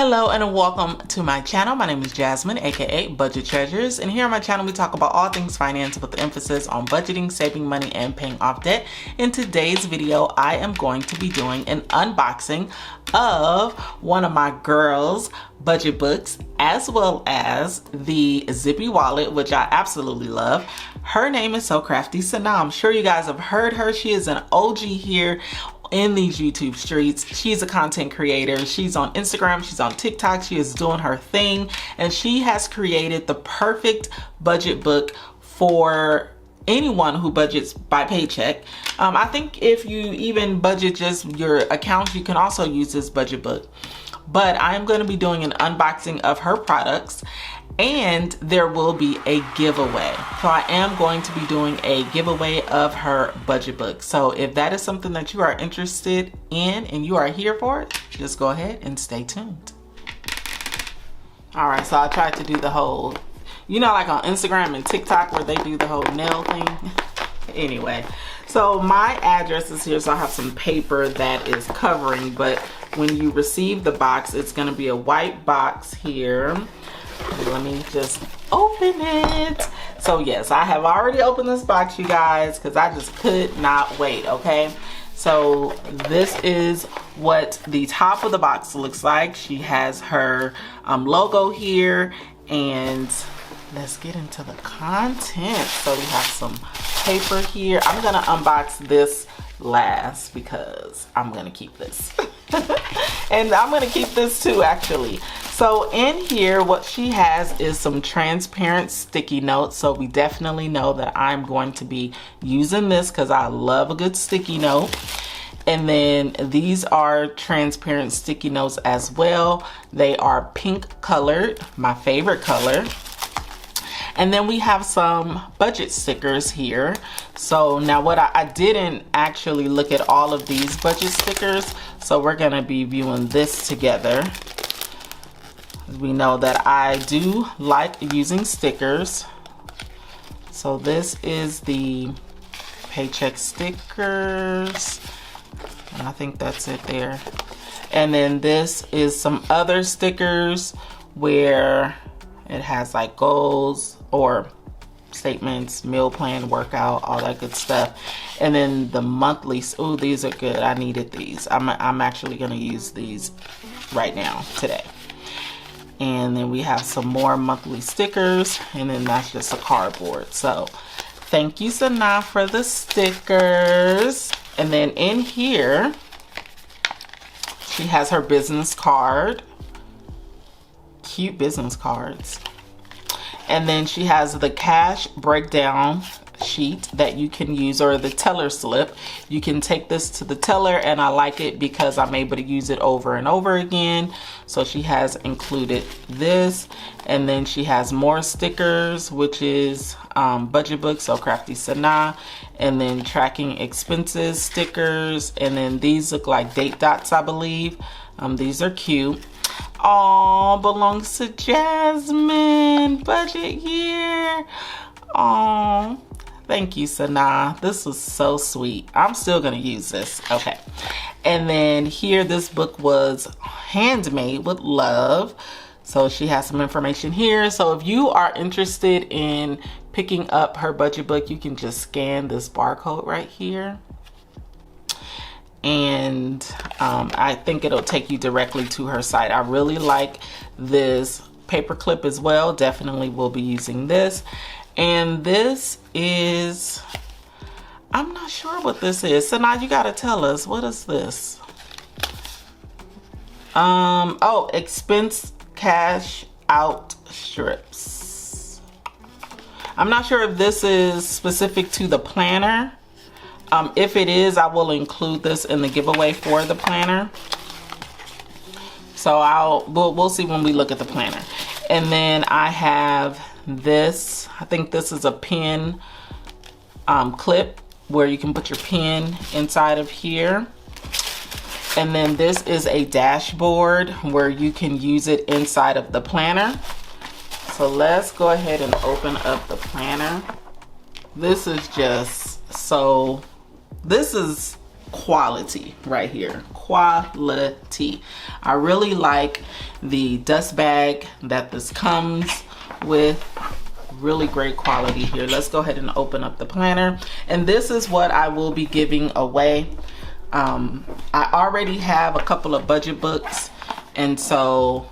Hello and welcome to my channel. My name is Jasmine, aka Budget Treasures, and here on my channel we talk about all things finance with emphasis on budgeting, saving money, and paying off debt. In today's video, I am going to be doing an unboxing of one of my girls' budget books, as well as the Zippy wallet, which I absolutely love. Her name is Krafty Sanaa. I'm sure you guys have heard her. She is an OG here in these YouTube streets. She's a content creator. She's on Instagram, she's on TikTok, she is doing her thing, and she has created the perfect budget book for anyone who budgets by paycheck. I think if you even budget just your accounts, you can also use this budget book. But I'm going to be doing an unboxing of her products, and there will be a giveaway. So I am going to be doing a giveaway of her budget book. So if that is something that you are interested in and you are here for it, just go ahead and stay tuned. All right, so I tried to do the whole, you know, like on Instagram and TikTok where they do the whole nail thing. Anyway, so my address is here, so I have some paper that is covering, but when you receive the box, it's going to be a white box here. Let me just open it. So yes, I have already opened this box, you guys, because I just could not wait. Okay, so this is what the top of the box looks like. She has her logo here, and let's get into the content. So we have some paper here. I'm gonna unbox this last because I'm gonna keep this. And I'm gonna keep this too, actually. So in here, what she has is some transparent sticky notes. So we definitely know that I'm going to be using this because I love a good sticky note. And then these are transparent sticky notes as well. They are pink colored, my favorite color. And then we have some budget stickers here. So now what I didn't actually look at all of these budget stickers. So we're gonna be viewing this together. We know that I do like using stickers. So this is the Paycheck stickers. And I think that's it there. And then this is some other stickers where it has like goals or statements, meal plan, workout, all that good stuff. And then the monthly, oh, these are good. I needed these. I'm actually gonna use these right now, today. And then we have some more monthly stickers, and then that's just a cardboard. So thank you, Sanaa, for the stickers. And then in here, she has her business card. Cute business cards. And then she has the cash breakdown sheet that you can use, or the teller slip. You can take this to the teller, and I like it because I'm able to use it over and over again. So she has included this, and then she has more stickers, which is budget book, so Krafty Sanaa, and then tracking expenses stickers, and then these look like date dots, I believe. These are cute. Oh, belongs to Jasmine, budget year. Oh, thank you, Sanaa. This was so sweet. I'm still gonna use this. Okay. And then here, this book was handmade with love. So she has some information here. So if you are interested in picking up her budget book, you can just scan this barcode right here. And I think it'll take you directly to her site. I really like this paper clip as well. Definitely will be using this. And this is, I'm not sure what this is. So now you gotta tell us, what is this? Oh, expense cash out strips. I'm not sure if this is specific to the planner. If it is, I will include this in the giveaway for the planner. So we'll see when we look at the planner. And then I have this. I think this is a pen clip where you can put your pen inside of here. And then this is a dashboard where you can use it inside of the planner. So let's go ahead and open up the planner. This is just so, this is quality right here. Quality. I really like the dust bag that this comes with. Really great quality here. Let's go ahead and open up the planner, and this is what I will be giving away. I already have a couple of budget books, and so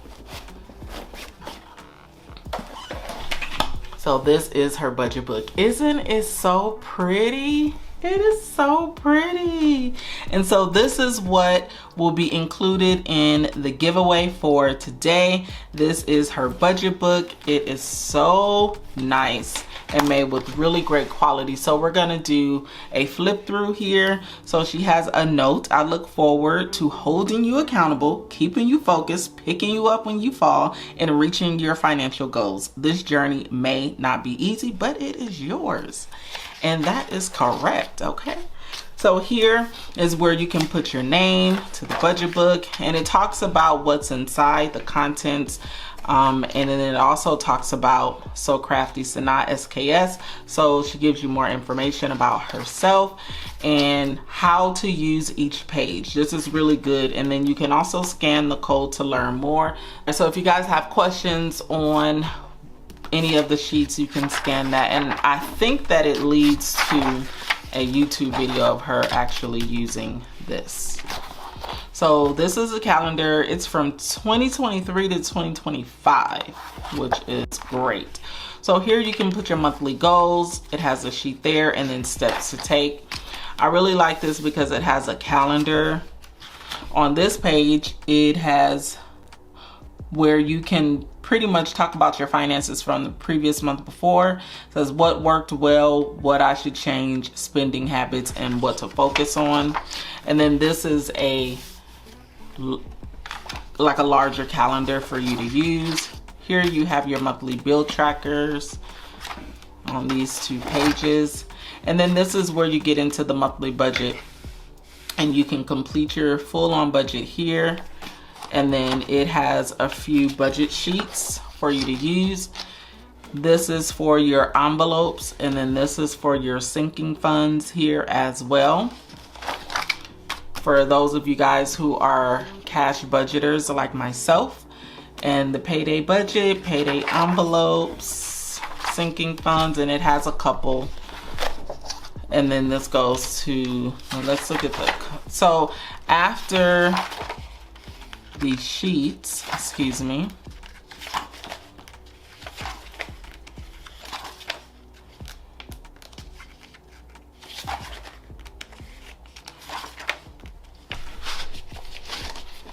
this is her budget book. Isn't it so pretty? It is so pretty. And so this is what will be included in the giveaway for today. This is her budget book. It is so nice and made with really great quality. So we're gonna do a flip through here. So she has a note. I look forward to holding you accountable, keeping you focused, picking you up when you fall, and reaching your financial goals. This journey may not be easy, but it is yours. And that is correct, okay? So here is where you can put your name to the budget book, and it talks about what's inside, the contents, and then it also talks about Krafty Sanaa SKS. So she gives you more information about herself and how to use each page. This is really good. And then you can also scan the code to learn more. And so if you guys have questions on any of the sheets, you can scan that, and I think that it leads to a YouTube video of her actually using this. So this is a calendar. It's from 2023 to 2025, which is great. So here you can put your monthly goals. It has a sheet there, and then steps to take. I really like this because it has a calendar. On this page, it has where you can pretty much talk about your finances from the previous month before. It says what worked well, what I should change, spending habits, and what to focus on. And then this is like a larger calendar for you to use. Here you have your monthly bill trackers on these 2 pages. And then this is where you get into the monthly budget, and you can complete your full-on budget here. And then it has a few budget sheets for you to use. This is for your envelopes, and then this is for your sinking funds here as well. For those of you guys who are cash budgeters like myself, and the payday budget, payday envelopes, sinking funds, and it has a couple. And then this goes to, let's look at so after the sheets, excuse me,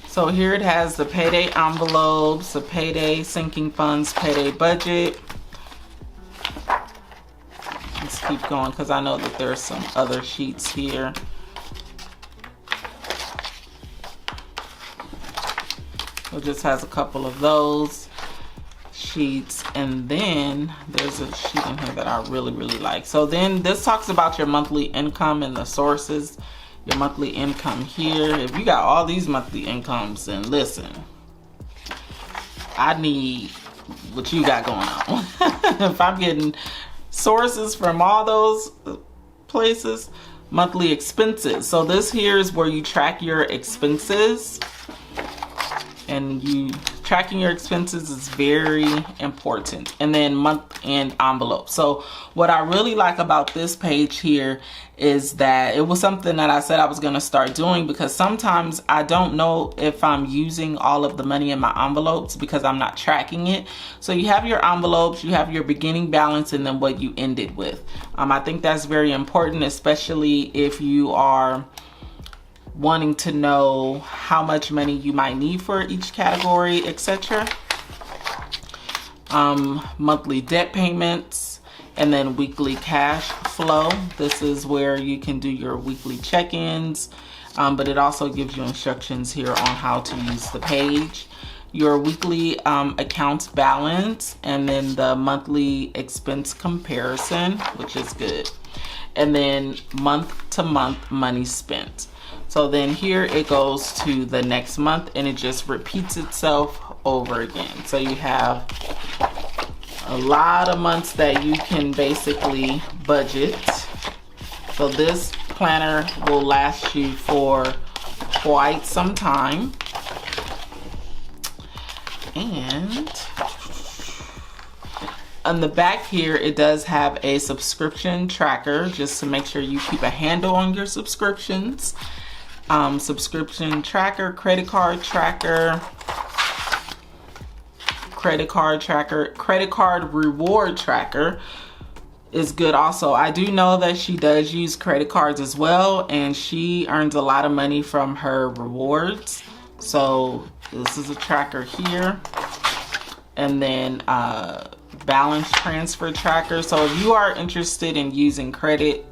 so here it has the payday envelopes, the payday sinking funds, payday budget. Let's keep going because I know that there's some other sheets here. It just has a couple of those sheets, and then there's a sheet in here that I really like. So then this talks about your monthly income and the sources. Your monthly income here. If you got all these monthly incomes, then listen, I need what you got going on. If I'm getting sources from all those places, monthly expenses. So this here is where you track your expenses. And tracking your expenses is very important. And then month-end envelope. So what I really like about this page here is that it was something that I said I was going to start doing, because sometimes I don't know if I'm using all of the money in my envelopes because I'm not tracking it. So you have your envelopes, you have your beginning balance, and then what you ended with. I think that's very important, especially if you are wanting to know how much money you might need for each category, etc. Monthly debt payments, and then weekly cash flow. This is where you can do your weekly check-ins, but it also gives you instructions here on how to use the page. Your weekly accounts balance, and then the monthly expense comparison, which is good. And then month to month money spent. So then here it goes to the next month, and it just repeats itself over again. So you have a lot of months that you can basically budget. So this planner will last you for quite some time. And on the back here, it does have a subscription tracker just to make sure you keep a handle on your subscriptions. Subscription tracker, credit card tracker, credit card reward tracker is good also. I do know that she does use credit cards as well, and she earns a lot of money from her rewards. So this is a tracker here. And then balance transfer tracker. So if you are interested in using credit,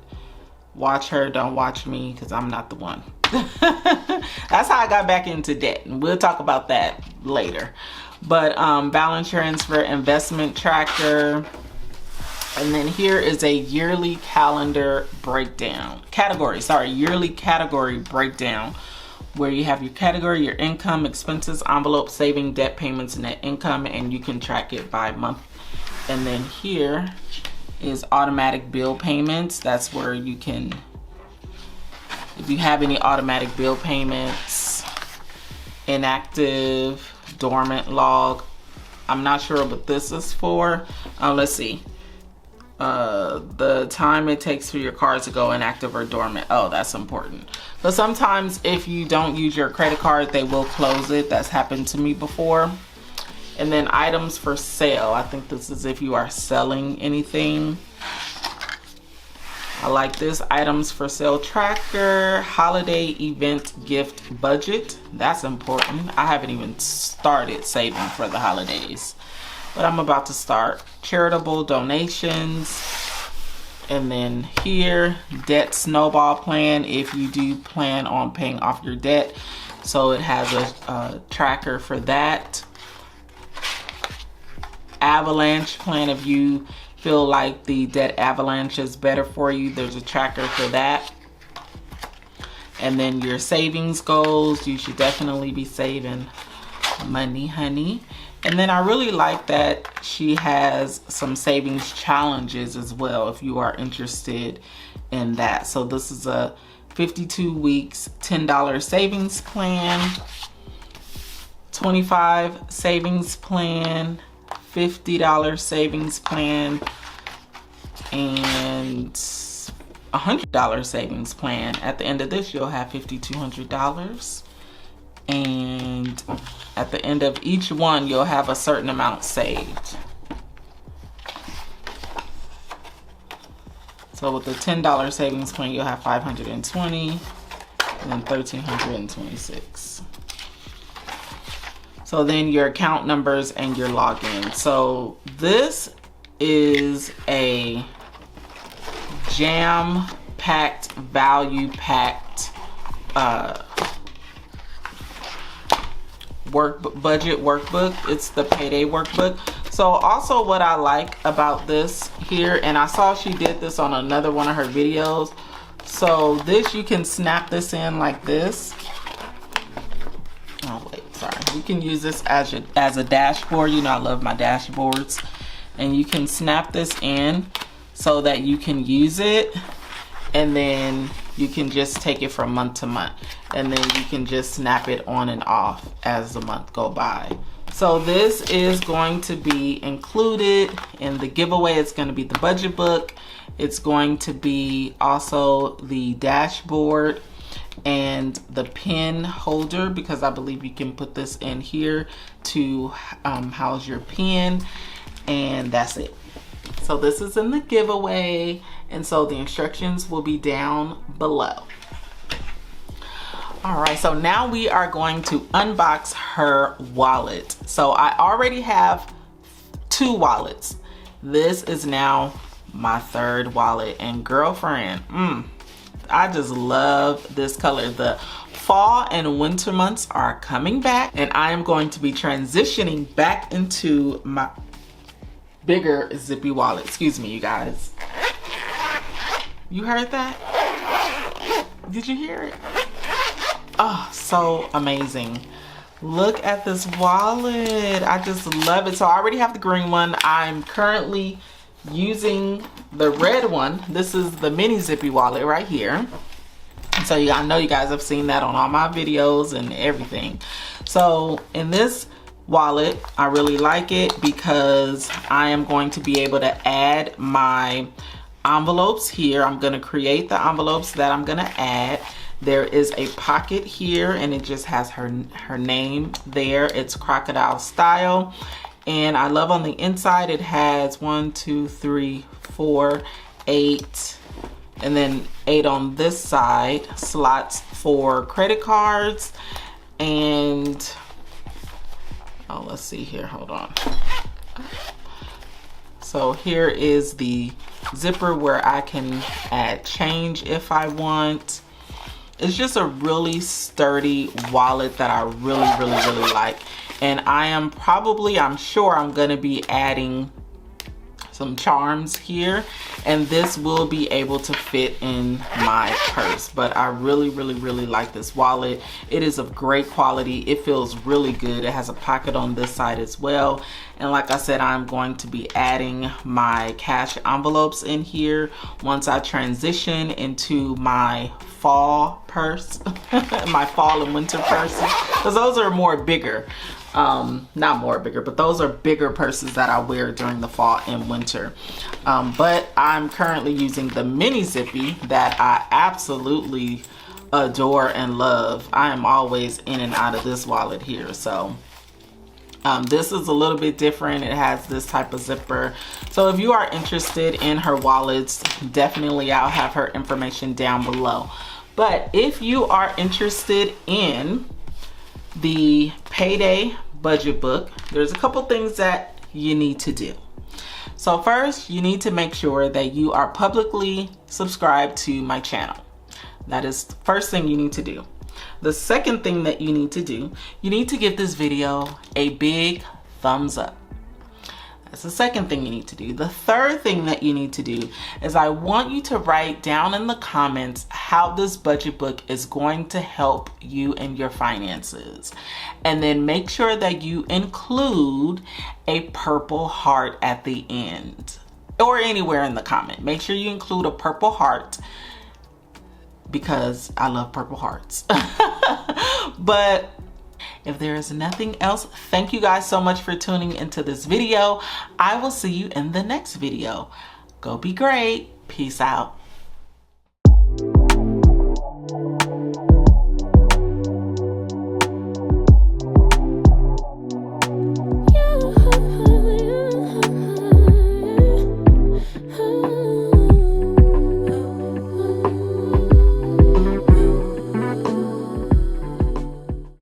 watch her, don't watch me, because I'm not the one. That's how I got back into debt, and we'll talk about that later. But balance transfer, investment tracker. And then here is a yearly calendar breakdown. Yearly category breakdown, where you have your category, your income, expenses, envelope, saving, debt payments, net income, and you can track it by month. And then here is automatic bill payments. That's where you can, if you have any automatic bill payments, inactive, dormant log. I'm not sure what this is for. Let's see. The time it takes for your cards to go inactive or dormant. Oh, that's important. But sometimes if you don't use your credit card, they will close it. That's happened to me before. And then items for sale. I think this is if you are selling anything. I like this. Items for sale tracker, holiday event gift budget. That's important. I haven't even started saving for the holidays, but I'm about to start. Charitable donations. And then here, debt snowball plan, if you do plan on paying off your debt. So it has a tracker for that. Avalanche plan, if you feel like the debt avalanche is better for you, there's a tracker for that. And then your savings goals, you should definitely be saving money, honey. And then I really like that she has some savings challenges as well, if you are interested in that. So this is a 52 weeks, $10 savings plan, 25 savings plan, $50 savings plan, and $100 savings plan. At the end of this, you'll have $5,200. And at the end of each one, you'll have a certain amount saved. So with the $10 savings plan, you'll have $520 and then $1,326. So then your account numbers and your login. So this is a jam-packed, value-packed budget workbook. It's the Payday Workbook. So also what I like about this here, and I saw she did this on another one of her videos. So this, you can snap this in like this. Oh wait, sorry. You can use this as a dashboard. You know I love my dashboards. And you can snap this in so that you can use it, and then you can just take it from month to month, and then you can just snap it on and off as the month go by. So this is going to be included in the giveaway. It's going to be the budget book. It's going to be also the dashboard and the pen holder, because I believe you can put this in here to house your pen, and that's it. So this is in the giveaway, and so the instructions will be down below. All right, so now we are going to unbox her wallet. So I already have 2 wallets. This is now my 3rd wallet, and girlfriend, I just love this color. The fall and winter months are coming back, and I am going to be transitioning back into my bigger zippy wallet. Excuse me, you guys. You heard that? Did you hear it? Oh, so amazing. Look at this wallet. I just love it. So I already have the green one. I'm currently using the red one. This is the mini zippy wallet right here. So I know you guys have seen that on all my videos and everything. So in this wallet, I really like it because I am going to be able to add my envelopes here. I'm going to create the envelopes that I'm going to add. There is a pocket here and it just has her name there. It's crocodile style. And I love on the inside it has 1, 2, 3, 4, 8, and then 8 on this side, slots for credit cards. And oh, let's see here, hold on. So here is the zipper where I can add change if I want. It's just a really sturdy wallet that I really like. And I'm sure I'm gonna be adding some charms here, and this will be able to fit in my purse. But I really like this wallet. It is of great quality. It feels really good. It has a pocket on this side as well. And like I said, I'm going to be adding my cash envelopes in here once I transition into my fall purse, my fall and winter purses, because those are more bigger. Not more bigger, but those are bigger purses that I wear during the fall and winter. But I'm currently using the mini zippy that I absolutely adore and love. I am always in and out of this wallet here. So this is a little bit different. It has this type of zipper. So if you are interested in her wallets, definitely I'll have her information down below. But if you are interested in the Payday Budget Book, there's a couple things that you need to do. So first, you need to make sure that you are publicly subscribed to my channel. That is the first thing you need to do. The second thing that you need to do, you need to give this video a big thumbs up. That's the second thing you need to do. The third thing that you need to do is I want you to write down in the comments how this budget book is going to help you and your finances. And then make sure that you include a purple heart at the end or anywhere in the comment. Make sure you include a purple heart because I love purple hearts. But if there is nothing else, thank you guys so much for tuning into this video. I will see you in the next video. Go be great. Peace out.